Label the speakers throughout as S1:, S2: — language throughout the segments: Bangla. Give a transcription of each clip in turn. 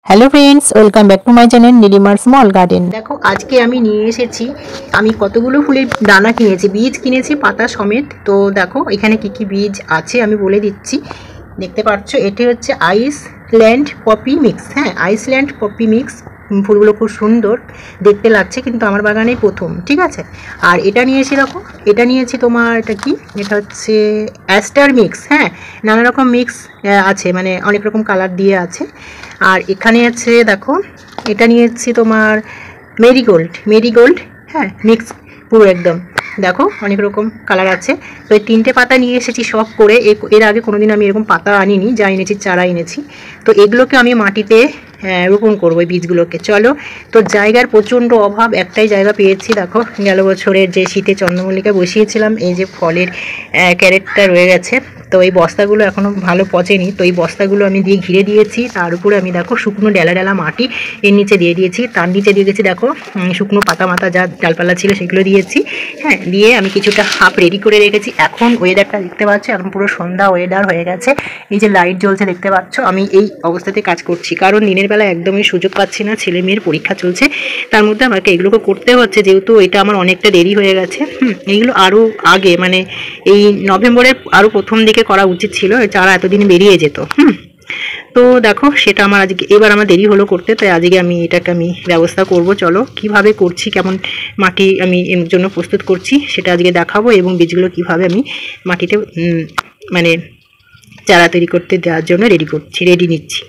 S1: Hello friends, welcome back to my channel নীলিমার স্মল গার্ডেন। দেখো আজকে আমি নিয়ে এসেছি, আমি কতগুলো ফুলের দানা কিনেছি, বীজ কিনেছি পাতা সমেত। তো দেখো এখানে কি কি বীজ আছে আমি বলে দিচ্ছি। দেখতে পাচ্ছ এটি হচ্ছে আইসল্যান্ড পপি মিক্স। হ্যাঁ, আইসল্যান্ড পপি মিক্স। ফুলগুলো খুব সুন্দর দেখতে লাগছে, কিন্তু আমার বাগানেই প্রথম। ঠিক আছে, আর এটা নিয়েছি, দেখো এটা নিয়েছি তোমার, এটা কি, এটা হচ্ছে অ্যাস্টার মিক্স। হ্যাঁ, নানা রকম মিক্স আছে, মানে অনেক রকম কালার দিয়ে আছে। আর এখানে আছে দেখো, এটা নিয়েছি তোমার মেরিগোল্ড। হ্যাঁ, মিক্স পুরো একদম, দেখো অনেক রকম কালার আছে। তো এই তিনটে পাতা নিয়ে এসেছি শখ করে। এর আগে কোনোদিন আমি এরকম পাতা আনিনি, যা এনেছি চারা এনেছি। তো এগুলোকে আমি মাটিতে রোপণ করবো, এই বীজগুলোকে। চলো, তো জায়গার প্রচণ্ড অভাব, একটাই জায়গা পেয়েছি। দেখো গেল বছরের যে শীতে চন্দ্রমল্লিকা বসিয়েছিলাম, এই যে ফলের ক্যারেটটা রয়ে গেছে। তো এই বস্তাগুলো এখনও ভালো পচেনি, তো এই বস্তাগুলো আমি দিয়ে ঘিরে দিয়েছি। তার উপরে আমি দেখো শুকনো ডেলা মাটি এর নিচে দিয়ে দিয়েছি, তার নিচে দিয়ে গেছি দেখো শুকনো পাতা মাতা যা ডালপালা ছিল সেগুলো দিয়েছি। হ্যাঁ, দিয়ে আমি কিছুটা হাফ রেডি করে রেখেছি। এখন ওয়েদারটা দেখতে পাচ্ছ, এখন পুরো সন্ধ্যা ওয়েদার হয়ে গেছে। এই যে লাইট জ্বলছে দেখতে পাচ্ছ, আমি এই অবস্থাতে কাজ করছি, কারণ দিনের বেলা একদমই সুযোগ পাচ্ছি না, ছেলে মেয়ের পরীক্ষা চলছে। তার মধ্যে আমাকে এগুলোকে করতে হচ্ছে, যেহেতু এটা আমার অনেকটা দেরি হয়ে গেছে। এইগুলো আরও আগে, মানে এই নভেম্বরের আরও প্রথম দিকে করা উচিত ছিল, চারা এতদিন বেরিয়ে যেত। তো দেখো সেটা আমার আজকে, এবার আমার দেরি হলো করতে, তাই আজকে আমি এটাকে ব্যবস্থা করব। চলো কিভাবে করছি, কেমন মাটি আমি এর জন্য প্রস্তুত করছি সেটা আজকে দেখাবো, এবং বীজগুলো কিভাবে আমি মাটিতে মানে চারা তৈরি করতে দেওয়ার জন্য রেডি নিচ্ছি।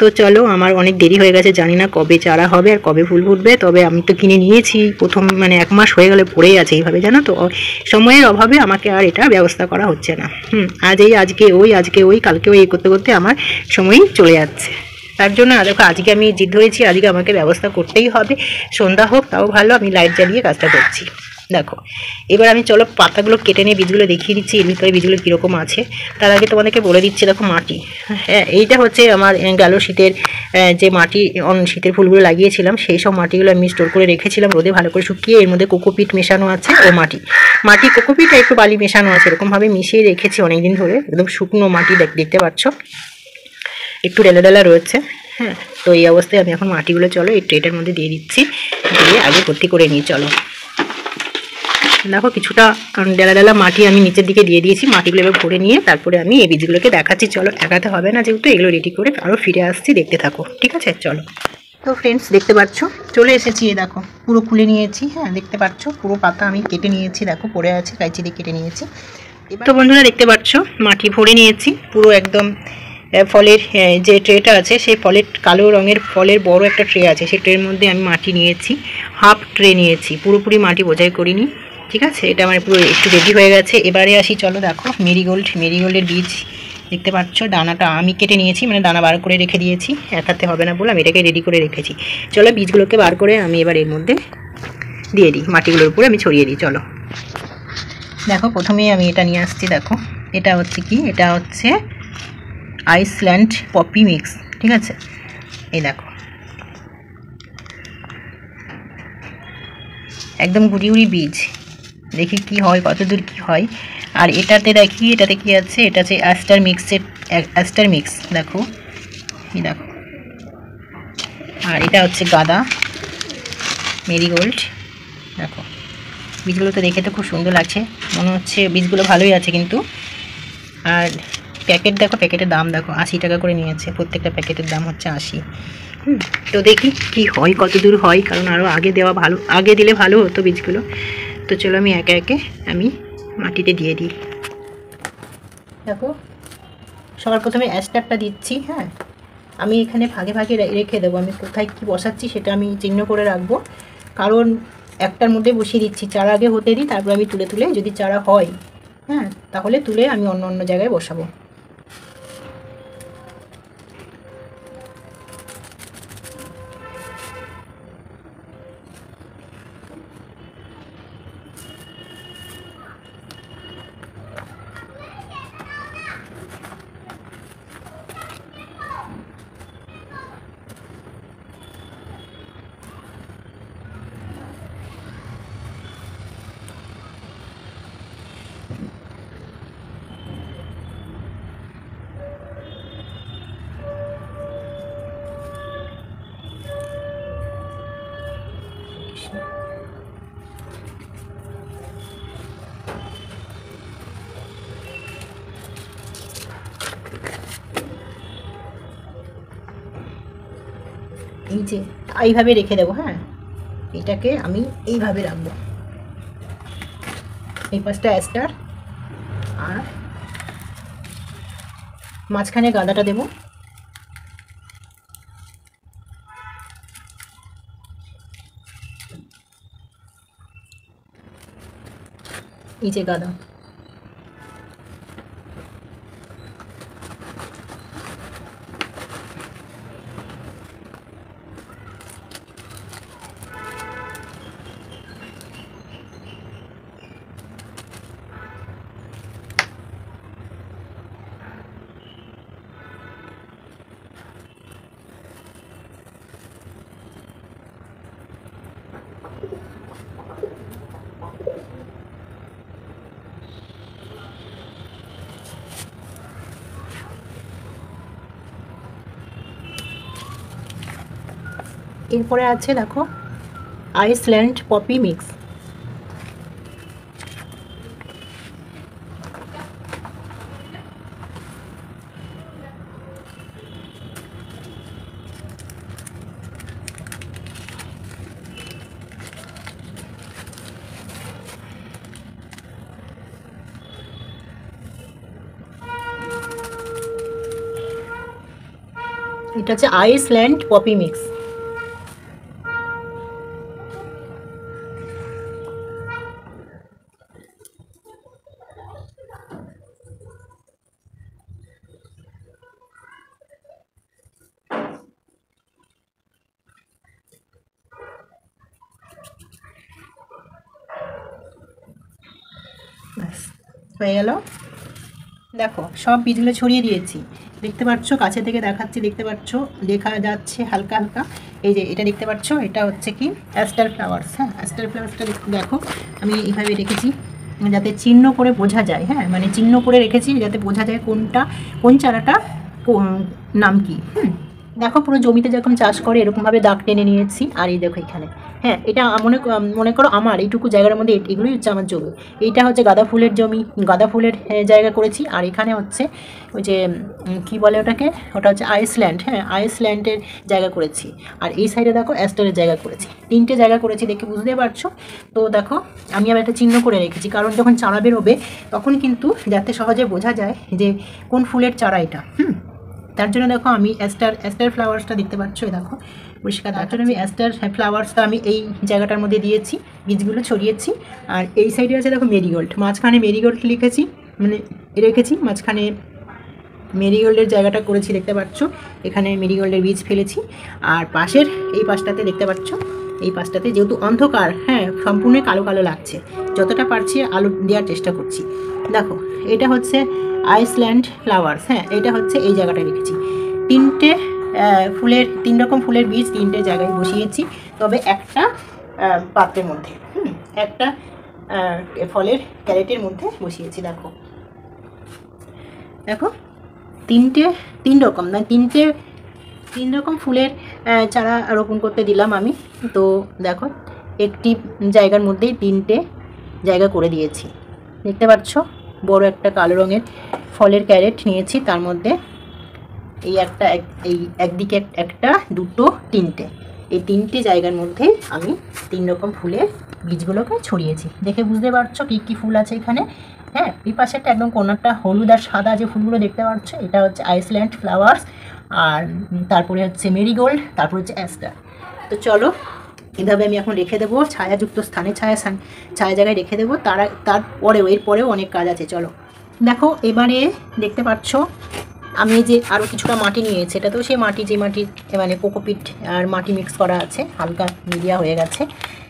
S1: তো চলো, আমার অনেক দেরি হয়ে গেছে, জানি না কবে চারা হবে আর কবে ফুল ফুটবে। তবে আমি তো কিনে নিয়েছি, প্রথম মানে 1 মাস হয়ে গেলে পড়েই আছে এইভাবে, জানো তো। সময়ের অভাবে আমাকে আর এটা ব্যবস্থা করা হচ্ছে না। আজকে ওই কালকে ওই করতে করতে আমার সময়ই চলে যাচ্ছে। তার জন্য দেখো আজকে আমি জিদ ধরেছি, আজকে আমাকে ব্যবস্থা করতেই হবে। সন্ধ্যা হোক তাও ভালো, আমি লাইট জ্বালিয়ে কাজটা করছি। দেখো এবার আমি, চলো পাতাগুলো কেটে নিয়ে বীজগুলো দেখিয়ে দিচ্ছি, এর ভিতরে বীজগুলো কীরকম আছে। তার আগে তোমাদেরকে বলে দিচ্ছি, দেখো মাটি। হ্যাঁ, এইটা হচ্ছে আমার গেল শীতের যে মাটি, শীতের ফুলগুলো লাগিয়েছিলাম, সেই সব মাটিগুলো আমি স্টোর করে রেখেছিলাম রোদে ভালো করে শুকিয়ে। এর মধ্যে কোকোপিট মেশানো আছে, ও মাটি কোকোপিট আর একটু বালি মেশানো আছে, এরকমভাবে মিশিয়ে রেখেছি অনেকদিন ধরে। একদম শুকনো মাটি দেখতে পাচ্ছ, একটু ডেলা রয়েছে। হ্যাঁ, তো এই অবস্থায় আমি এখন মাটিগুলো, চলো এই ট্রেটার মধ্যে দিয়ে দিচ্ছি, দিয়ে আগে ভর্তি করে নিই। চলো দেখো কিছুটা ডেলা মাটি আমি নিচের দিকে দিয়ে দিয়েছি, মাটিগুলো এবার ভরে নিয়ে তারপরে আমি এই বীজগুলোকে দেখাচ্ছি। চলো, একাতে হবে না যেহেতু, এগুলো রেডি করে আরও ফিরে আসছি, দেখতে থাকো। ঠিক আছে, চলো। তো ফ্রেন্ডস দেখতে পাচ্ছ, চলে এসেছি, দেখো পুরো খুলে নিয়েছি। হ্যাঁ, দেখতে পাচ্ছ পুরো পাতা আমি কেটে নিয়েছি, দেখো পড়ে আছে, কাঁচি দিয়ে কেটে নিয়েছি। তো বন্ধুরা দেখতে পাচ্ছ, মাটি ভরে নিয়েছি পুরো একদম। ফলের যে ট্রেটা আছে, সেই কালো রঙের ফলের বড় একটা ট্রে আছে, সেই ট্রের মধ্যে আমি মাটি নিয়েছি, হাফ ট্রে নিয়েছি, পুরোপুরি মাটি বোঝাই করিনি। ঠিক আছে, এটা আমার পুরো একটু রেডি হয়ে গেছে। এবারে আসি, চলো দেখো মেরিগোল্ডের বীজ দেখতে পাচ্ছ, দানাটা আমি কেটে নিয়েছি, মানে দানা বার করে রেখে দিয়েছি, একাতে হবে না বলে আমি এটাকে রেডি করে রেখেছি। চলো বীজগুলোকে বার করে আমি এবার এর মধ্যে দিয়ে দিই, মাটিগুলোর উপরে আমি ছড়িয়ে দিই। চলো দেখো, প্রথমেই আমি এটা নিয়ে আসছি, দেখো এটা হচ্ছে কি, এটা হচ্ছে আইসল্যান্ড পপি মিক্স। ঠিক আছে, এই দেখো একদম গুড়ি বীজ, দেখি কি হয়, কতদূর কি হয়। আর এটাতে দেখি, এটাতে কি আছে, এটা হচ্ছে অ্যাস্টার মিক্স, দেখো এই দেখো। আর এটা হচ্ছে গাঁদা মেরিগোল্ড, দেখো বীজগুলো তো দেখে তো খুব সুন্দর লাগছে, মনে হচ্ছে বীজগুলো ভালোই আছে কিন্তু। আর প্যাকেট দেখো, প্যাকেটের দাম দেখো 80 টাকা করে নিয়েছে, প্রত্যেকটা প্যাকেটের দাম হচ্ছে 80। তো দেখি কি হয়, কত দূর হয়, কারণ আরও আগে দিলে ভালো হতো বীজগুলো। তো চলো আমি একে একে আমি মাটিতে দিয়ে দিই। দেখো সবার প্রথমে অ্যাস্টারটা দিচ্ছি। হ্যাঁ, আমি এখানে ভাগে ভাগে রেখে দেবো, আমি কোথায় কি বসাচ্ছি সেটা আমি চিহ্ন করে রাখবো, কারণ একটার মধ্যে বসিয়ে দিচ্ছি, চারা আগে হতে দিই, তারপর আমি তুলে যদি চারা হয়, হ্যাঁ তাহলে তুলে আমি অন্য জায়গায় বসাবো। এই যে এইভাবে রেখে দেবো। হ্যাঁ, এটাকে আমি এইভাবে রাখবো। এই পাশটা অ্যাস্টার আর মাঝখানে গাঁদাটা দেবো। এই যে গাঁদা, এরপরে আছে দেখো আইসল্যান্ড পপি মিক্স। এটা হচ্ছে আইসল্যান্ড পপি মিক্স। ব্যাস হয়ে গেল। দেখো সব বীজগুলো ছড়িয়ে দিয়েছি, দেখতে পাচ্ছ, কাছে থেকে দেখাচ্ছি, দেখতে পাচ্ছ, দেখা যাচ্ছে হালকা হালকা। এই যে এটা দেখতে পাচ্ছ, এটা হচ্ছে কি অ্যাস্টার ফ্লাওয়ার্স। হ্যাঁ, অ্যাস্টার ফ্লাওয়ার্সটা দেখো আমি এইভাবে রেখেছি যাতে চিহ্ন করে বোঝা যায়। হ্যাঁ, মানে চিহ্ন করে রেখেছি যাতে বোঝা যায় কোনটা কোন চারাটা নাম কি। দেখো পুরো জমিতে যেরকম চাষ করে এরকমভাবে দাগ টেনে নিয়েছি। আর এই দেখো এখানে, হ্যাঁ, এটা মনে করো আমার এইটুকু জায়গার মধ্যে এগুলোই হচ্ছে আমার জমি। এইটা হচ্ছে গাঁদা ফুলের জমি, গাঁদা ফুলের জায়গা করেছি। আর এখানে হচ্ছে ওই যে কী বলে ওটাকে, ওটা হচ্ছে আইসল্যান্ড। হ্যাঁ, আইসল্যান্ডের জায়গা করেছি। আর এই সাইডে দেখো অ্যাস্টারের জায়গা করেছি, 3টে জায়গা করেছি, দেখে বুঝতে পারছো। তো দেখো আমি আবার একটা চিহ্ন করে রেখেছি, কারণ যখন চারা বেরোবে তখন কিন্তু যাতে সহজে বোঝা যায় যে কোন ফুলের চারা এটা। তার জন্য দেখো আমি অ্যাস্টার ফ্লাওয়ার্সটা দেখতে পাচ্ছ, দেখো পরিষ্কার। তার জন্য আমি অ্যাস্টার ফ্লাওয়ার্সটা আমি এই জায়গাটার মধ্যে দিয়েছি, বীজগুলো ছড়িয়েছি। আর এই সাইডে আছে দেখো মেরিগোল্ড, মাঝখানে মেরিগোল্ড লিখেছি, মানে রেখেছি মাঝখানে মেরিগোল্ডের জায়গাটা করেছি, দেখতে পাচ্ছ। এখানে মেরিগোল্ডের বীজ ফেলেছি। আর পাশের এই পাশটাতে দেখতে পাচ্ছ, এই পাশটাতে যেহেতু অন্ধকার, হ্যাঁ, সম্পূর্ণ কালো কালো লাগছে, যতটা পারছি আলো দেওয়ার চেষ্টা করছি। দেখো এটা হচ্ছে আইসল্যান্ড ফ্লাওয়ার্স। হ্যাঁ, এটা হচ্ছে এই জায়গাটা রেখেছি। 3টে ফুলের 3 রকম ফুলের বীজ 3টে জায়গায় বসিয়েছি, তবে একটা পাত্রের মধ্যে, একটা ফলের ক্যারেটের মধ্যে বসিয়েছি। দেখো দেখো 3 রকম না 3 রকম ফুলের চারা রোপণ করতে দিলাম আমি। তো দেখো একটি জায়গার মধ্যেই 3টে জায়গা করে দিয়েছি, দেখতে পাচ্ছ। বড় একটা কালো রঙের ফলের ক্যারেট নিয়েছি, তার মধ্যে এই একটা এই একদিকে একটা, দুটো, 3টে, এই 3টে জায়গার মধ্যে আমি 3 রকম ফুলের বীজগুলোকে ছড়িয়েছি। দেখে বুঝতে পারছো কী কী ফুল আছে এখানে। হ্যাঁ, এই পাশেরটা একদম কোনারটা হলুদ আর সাদা যে ফুলগুলো দেখতে পাচ্ছ, এটা হচ্ছে আইসল্যান্ড ফ্লাওয়ার্স। আর তারপরে হচ্ছে মেরিগোল্ড, তারপরে হচ্ছে অ্যাস্টার। তো চলো এভাবে আমি এখন রেখে দেবো ছায়াযুক্ত স্থানে, ছায়া জায়গায় রেখে দেবো। এরপরেও অনেক কাজ আছে। চলো দেখো, এবারে দেখতে পাচ্ছ আমি যে আরও কিছুটা মাটি নিয়েছি, এটা তো সেই মাটি, যে মাটি মানে কোকোপিট আর মাটি মিক্স করা আছে, হালকা মিডিয়া হয়ে গেছে।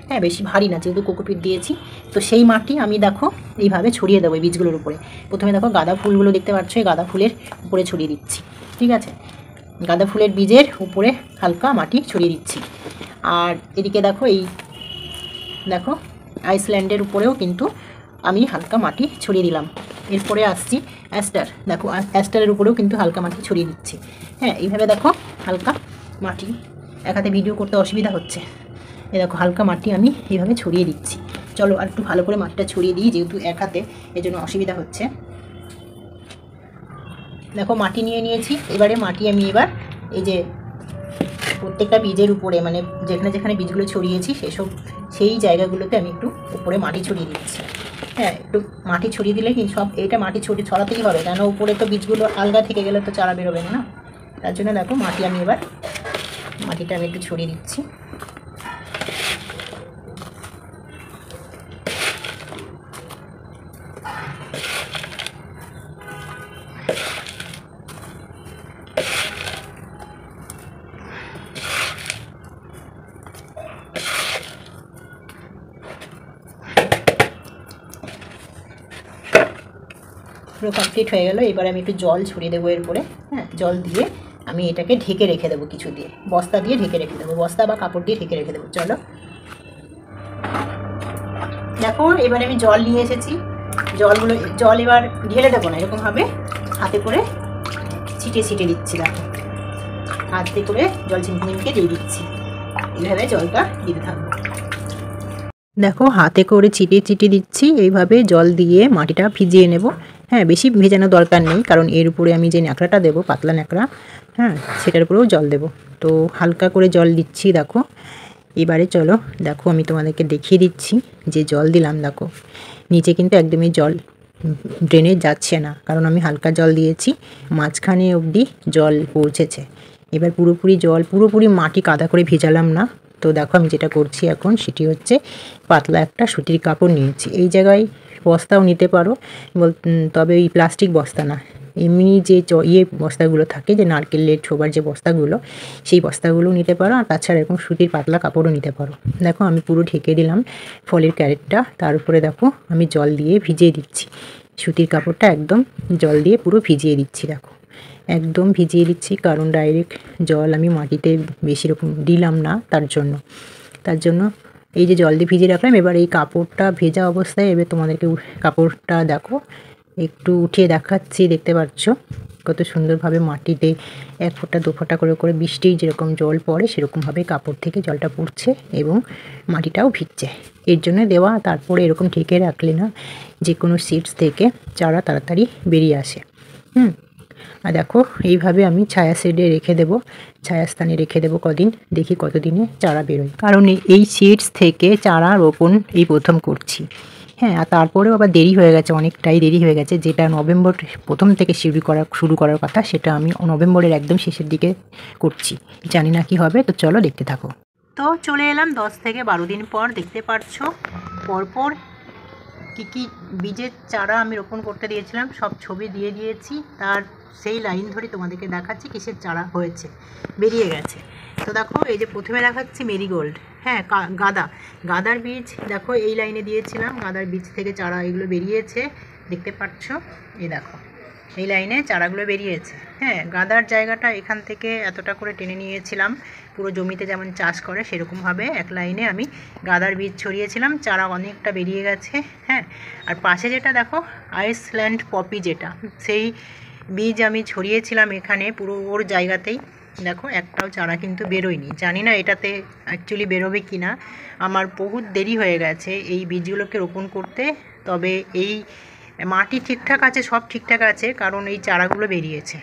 S1: হ্যাঁ, বেশি ভারী না, যেহেতু কোকোপিট দিয়েছি। তো সেই মাটি আমি দেখো এইভাবে ছড়িয়ে দেবো এই বীজগুলোর উপরে। প্রথমে দেখো গাঁদা ফুলগুলো দেখতে পাচ্ছ, এই গাঁদা ফুলের উপরে ছড়িয়ে দিচ্ছি, ঠিক আছে। গাঁদা ফুলের বীজের উপরে হালকা মাটি ছড়িয়ে দিচ্ছি। আর এদিকে দেখো দেখো আইসল্যান্ডের উপরেও কিন্তু আমি হালকা মাটি ছড়িয়ে দিলাম। এরপরে আসছি অ্যাস্টার। দেখো অ্যাস্টারের উপরেও কিন্তু হালকা মাটি ছড়িয়ে দিচ্ছি। হ্যাঁ, এইভাবে দেখো হালকা মাটি, এক হাতে ভিডিও করতে অসুবিধা হচ্ছে, এই দেখো হালকা মাটি আমি এইভাবে ছড়িয়ে দিচ্ছি। চলো আর একটু ভালো করে মাটিটা ছড়িয়ে দিই, যেহেতু এক হাতে এজন্য অসুবিধা হচ্ছে। দেখো মাটি নিয়ে নিয়েছি। এবারে মাটি আমি এই যে প্রত্যেকটা বীজের উপরে মানে যেখানে যেখানে বীজগুলো ছড়িয়েছি সেই জায়গাগুলোতে আমি একটু উপরে মাটি ছড়িয়ে দিচ্ছি। হ্যাঁ, একটু মাটি ছড়িয়ে দিলে কি সব এটা মাটি ছড়াতেই হবে, কেন উপরে তো বীজগুলো আলগা থেকে গেলে তো চারা বেরোবে না। তার জন্য দেখো মাটিটা আমি একটু ছড়িয়ে দিচ্ছি। পুরো কমপ্লিট হয়ে গেল। এবার আমি একটু জল ছড়িয়ে দেবো এরপরে। হ্যাঁ, জল দিয়ে আমি এটাকে ঢেকে রেখে দেবো, কিছু দিয়ে বস্তা দিয়ে ঢেকে রেখে দেবো, বস্তা বা কাপড় দিয়ে ঢেকে রেখে দেবো। চলো দেখো, এবার আমি জল নিয়ে এসেছি। জল এবার ঢেলে দেবো না, এরকমভাবে হাতে করে ছিটিয়ে দিচ্ছি। দেখো, হাতে করে জল চিমকে দিয়ে দিচ্ছি, এইভাবে জলটা দিতে থাকবো। দেখো, হাতে করে চিটিয়ে দিচ্ছি, এইভাবে জল দিয়ে মাটিটা ভিজিয়ে নেব। হ্যাঁ, বেশি ভেজানোর দরকার নেই, কারণ এর উপরে আমি যে ন্যাকড়াটা দেবো, পাতলা ন্যাকড়া, হ্যাঁ সেটার উপরেও জল দেব। তো হালকা করে জল দিচ্ছি। দেখো, এবারে চলো দেখো আমি তোমাদেরকে দেখিয়ে দিচ্ছি যে জল দিলাম। দেখো, নিচে কিন্তু একদমই জল ড্রেনে যাচ্ছে না, কারণ আমি হালকা জল দিয়েছি, মাঝখানে অবধি জল পৌঁছেছে। এবার পুরোপুরি মাটি কাদা করে ভেজালাম না। তো দেখো, আমি যেটা করছি এখন সেটি হচ্ছে পাতলা একটা সুতির কাপড় নিয়েছি। এই জায়গায় বস্তাও নিতে পারো, তবে এই প্লাস্টিক বস্তা না, এমনি যে বস্তাগুলো থাকে, যে নারকেলের ছোবার যে বস্তাগুলো, সেই বস্তাগুলো নিতে পারো। আর তাছাড়া এরকম সুতির পাতলা কাপড়ও নিতে পারো। দেখো, আমি পুরো ঢেকে দিলাম ফলের ক্যারেটটা, তার উপরে দেখো আমি জল দিয়ে ভিজিয়ে দিচ্ছি। সুতির কাপড়টা একদম জল দিয়ে পুরো ভিজিয়ে দিচ্ছি। দেখো, একদম ভিজিয়ে দিচ্ছি, কারণ ডাইরেক্ট জল আমি মাটিতে বেশি রকম দিলাম না, তার জন্য এই যে জল দিয়ে ভিজিয়ে রাখলাম। এবার এই কাপড়টা ভেজা অবস্থায় এবার তোমাদেরকে কাপড়টা দেখো একটু উঠিয়ে দেখাচ্ছি। দেখতে পাচ্ছ কত সুন্দরভাবে মাটিতে 1 ফোঁটা 2 ফোঁটা করে বৃষ্টির যেরকম জল পড়ে সেরকমভাবে কাপড় থেকে জলটা পড়ছে এবং মাটিটাও ভিজছে, এর জন্য দেওয়া। তারপরে এরকম ঢেকে রাখলে না যে কোনো সিডস থেকে চারা তাড়াতাড়ি বেরিয়ে আসে। আর দেখো, এইভাবে আমি ছায়া ছায়াস্থানে রেখে দেবো কদিন, দেখি কতদিনে চারা বেরোয়, কারণ এই সিডস থেকে চারা রোপণ এই প্রথম করছি। হ্যাঁ, আর তারপরেও আবার দেরি হয়ে গেছে, অনেকটাই দেরি হয়ে গেছে। যেটা নভেম্বর প্রথম থেকে শুরু করার কথা, সেটা আমি নভেম্বরের একদম শেষের দিকে করছি। জানি না কি হবে, তো চলো দেখতে থাকো। তো চলে এলাম 10 থেকে 12 দিন পর। দেখতে পাচ্ছ পরপর কী বীজের চারা আমি রোপণ করতে দিয়েছিলাম সব ছবি দিয়ে দিয়েছি, তার সেই লাইন ধরে তোমাদেরকে দেখাচ্ছি কিসের চারা হয়েছে, বেরিয়ে গেছে। তো দেখো, এই যে প্রথমে দেখাচ্ছি মেরিগোল্ড, হ্যাঁ গাদার বীজ দেখো এই লাইনে দিয়েছিলাম, গাদার বীজ থেকে চারা এগুলো বেরিয়েছে, দেখতে পাচ্ছ। এই দেখো, এই লাইনে চারাগুলো বেরিয়েছে। হ্যাঁ, গাদার জায়গাটা এখান থেকে এতটা করে টেনে নিয়েছিলাম, পুরো জমিতে যেমন চাষ করে সেরকমভাবে এক লাইনে আমি গাদার বীজ ছড়িয়েছিলাম, চারা অনেকটা বেরিয়ে গেছে। হ্যাঁ, আর পাশে যেটা দেখো আইসল্যান্ড পপি, যেটা সেই বীজ আমি ছড়িয়েছিলাম এখানে পুরো ওর জায়গাতেই। দেখো, একটাও চারা কিন্তু বেরোয়নি, জানি না এটাতে অ্যাকচুয়ালি বেরোবে কি না। আমার বহুত দেরি হয়ে গেছে এই বীজগুলোকে রোপণ করতে, তবে এই মাটি ঠিকঠাক আছে, সব ঠিকঠাক আছে, কারণ এই চারাগুলো বেরিয়েছে।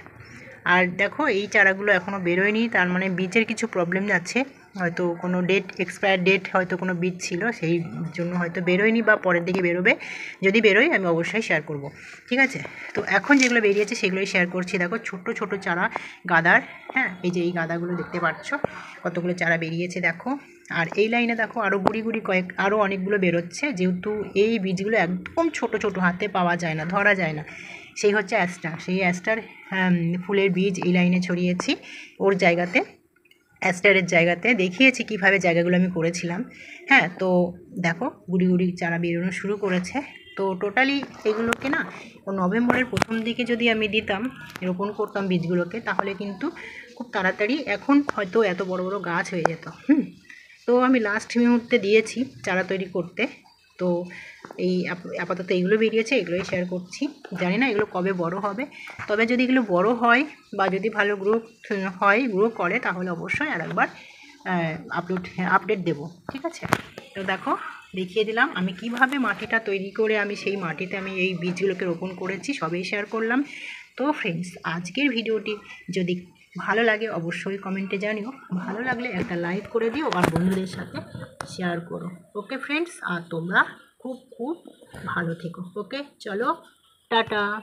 S1: আর দেখো, এই চারাগুলো এখনও বেরোয়নি, তার মানে বীজের কিছু প্রবলেম আছে, হয়তো কোনো এক্সপায়ার ডেট হয়তো কোনো বীজ ছিল, সেই জন্য হয়তো বেরোয়নি, বা পরের দিকে বেরোবে। যদি বেরোয় আমি অবশ্যই শেয়ার করব, ঠিক আছে। তো এখন যেগুলো বেরিয়েছে সেগুলোই শেয়ার করছি। দেখো, ছোট চারা গাদার, হ্যাঁ এই যে এই গাদাগুলো দেখতে পাচ্ছ কতগুলো চারা বেরিয়েছে দেখো। আর এই লাইনে দেখো আরও গুড়ি আরও অনেকগুলো বেরোচ্ছে, যেহেতু এই বীজগুলো একদম ছোট হাতে পাওয়া যায় না, ধরা যায় না। সেই হচ্ছে সেই অ্যাস্টার ফুলের বীজ এই লাইনে ছড়িয়েছি, ওর জায়গাতে, অ্যাস্টারের জায়গাতে দেখিয়েছি কিভাবে জায়গাগুলো আমি করেছিলাম। হ্যাঁ, তো দেখো গুড়ি চারা বেরোনো শুরু করেছে। তো টোটালি এগুলোকে না নভেম্বরের প্রথম দিকে যদি আমি দিতাম, রোপণ করতাম বীজগুলোকে, তাহলে কিন্তু খুব তাড়াতাড়ি এখন হয়তো এত বড় গাছ হয়ে যেত। তো আমি লাস্ট মুহূর্তে দিয়েছি চারা তৈরি করতে। তো এই আপাতত এগুলো বেরিয়েছে, এগুলোই শেয়ার করছি। জানি না এগুলো কবে বড় হবে, তবে যদি এগুলো বড় হয় বা যদি ভালো গ্রো করে, তাহলে অবশ্যই আরেকবার আপডেট দেব, ঠিক আছে। তো দেখো, দেখিয়ে দিলাম আমি কিভাবে মাটিটা তৈরি করে আমি সেই মাটিতে আমি এই বীজগুলোকে রোপণ করেছি, সবই শেয়ার করলাম। তো ফ্রেন্ডস, আজকের ভিডিওটি যদি ভালো লাগে অবশ্যই কমেন্টে জানিও, ভালো লাগলে একটা লাইক করে দিও আর বন্ধুদের সাথে শেয়ার করো। ওকে ফ্রেন্ডস, আর তোমরা খুব খুব ভালো থেকো। ওকে চলো, টাটা।